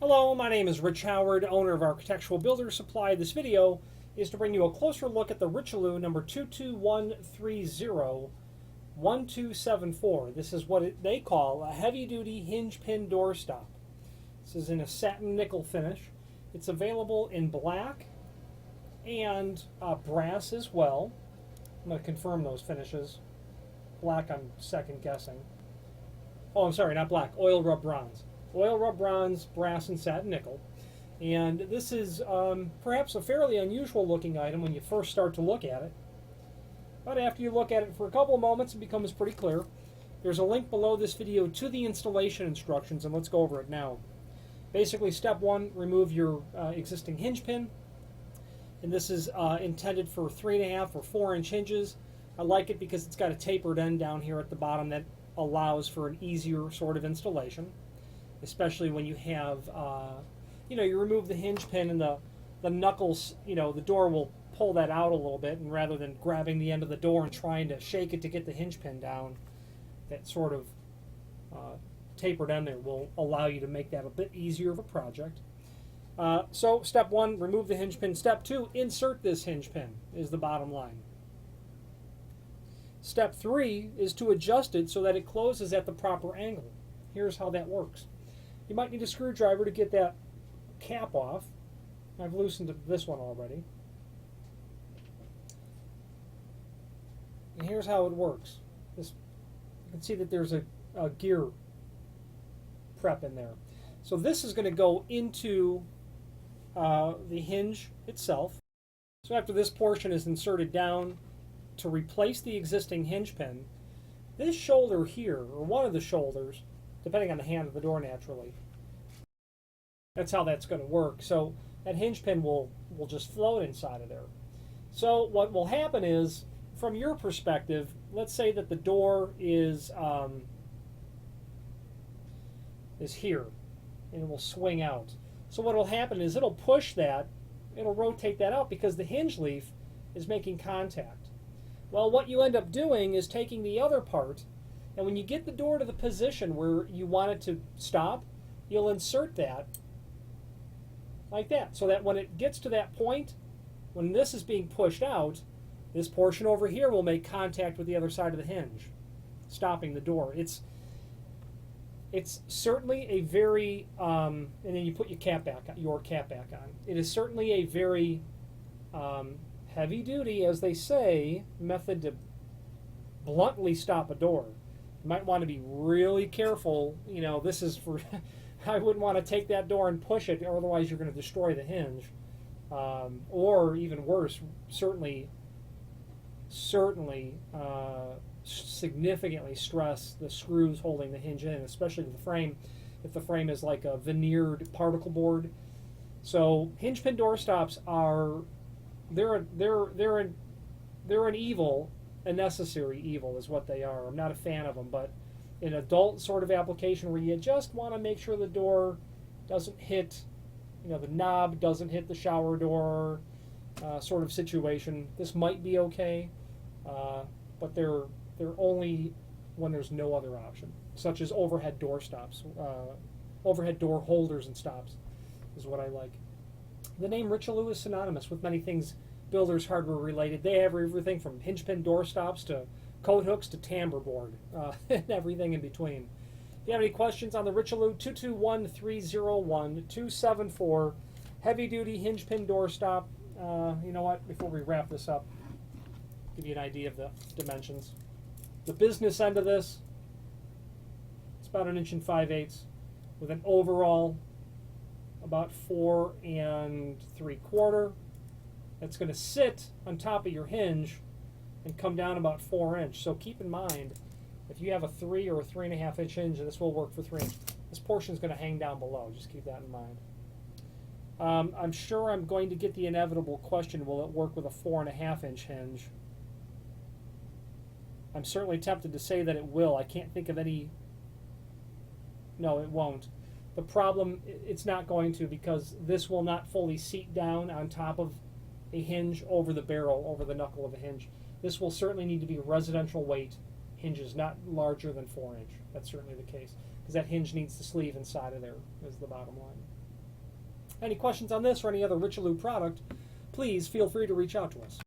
Hello, my name is Rich Howard, owner of Architectural Builder Supply. This video is to bring you a closer look at the Richelieu number 22130-1274. This is what they call a heavy-duty hinge pin doorstop. This is in a satin nickel finish. It's available in black and brass as well. I'm going to confirm those finishes. Black, I'm second guessing. Oh, I'm sorry, not black. Oil rub bronze. Oil rub bronze, brass, and satin nickel. And this is perhaps a fairly unusual looking item when you first start to look at it. But after you look at it for a couple of moments, it becomes pretty clear. There's a link below this video to the installation instructions, and let's go over it now. Basically, step one, remove your existing hinge pin. And this is intended for 3.5 or 4-inch hinges. I like it because it's got a tapered end down here at the bottom that allows for an easier sort of installation, especially when you have, you remove the hinge pin and the knuckles, the door will pull that out a little bit, and rather than grabbing the end of the door and trying to shake it to get the hinge pin down, that sort of tapered end there will allow you to make that a bit easier of a project. So step one, remove the hinge pin. Step two, insert this hinge pin is the bottom line. Step three is to adjust it so that it closes at the proper angle. Here's how that works. You might need a screwdriver to get that cap off. I've loosened this one already. And here's how it works. You can see that there's a gear prep in there. So this is going to go into the hinge itself. So after this portion is inserted down to replace the existing hinge pin, this shoulder here, or one of the shoulders, depending on the hand of the door naturally, that's how that's going to work. So that hinge pin will just float inside of there. So what will happen is, from your perspective, let's say that the door is here, and it will swing out. So what will happen is it'll push that, it'll rotate that out because the hinge leaf is making contact. Well, what you end up doing is taking the other part, and when you get the door to the position where you want it to stop, you'll insert that like that, so that when it gets to that point, when this is being pushed out, this portion over here will make contact with the other side of the hinge, stopping the door. It's certainly a very, and then you put your cap back on. It is certainly a very heavy duty, as they say, method to bluntly stop a door. You might want to be really careful. This is for, I wouldn't want to take that door and push it, or otherwise you're going to destroy the hinge. Or even worse, certainly significantly stress the screws holding the hinge in, especially with the frame, if the frame is like a veneered particle board. So hinge pin door stops are they're an evil, a necessary evil is what they are. I'm not a fan of them, but an adult sort of application where you just want to make sure the door doesn't hit, the knob doesn't hit the shower door, sort of situation, this might be okay, but they're only when there's no other option, such as overhead door stops, overhead door holders and stops is what I like. The name Richelieu is synonymous with many things builders hardware related. They have everything from hinge pin door stops to coat hooks to tambour board, and everything in between. If you have any questions on the Richelieu 221301274 heavy duty hinge pin door stop, you know what, before we wrap this up, give you an idea of the dimensions. The business end of this, it's about 1 5/8 inches with an overall about 4 3/4. It's going to sit on top of your hinge and come down about 4 inches. So keep in mind, if you have a 3 or a 3.5 inch hinge, this will work for 3 inches. This portion is going to hang down below. Just keep that in mind. I'm sure I'm going to get the inevitable question, will it work with a 4.5 inch hinge? I'm certainly tempted to say that it will. I can't think of any. No, it won't. The problem, it's not going to, because this will not fully seat down on top of a hinge over the barrel, over the knuckle of a hinge. This will certainly need to be residential weight hinges, not larger than 4 inch. That's certainly the case, because that hinge needs the sleeve inside of there, is the bottom line. Any questions on this or any other Richelieu product, please feel free to reach out to us.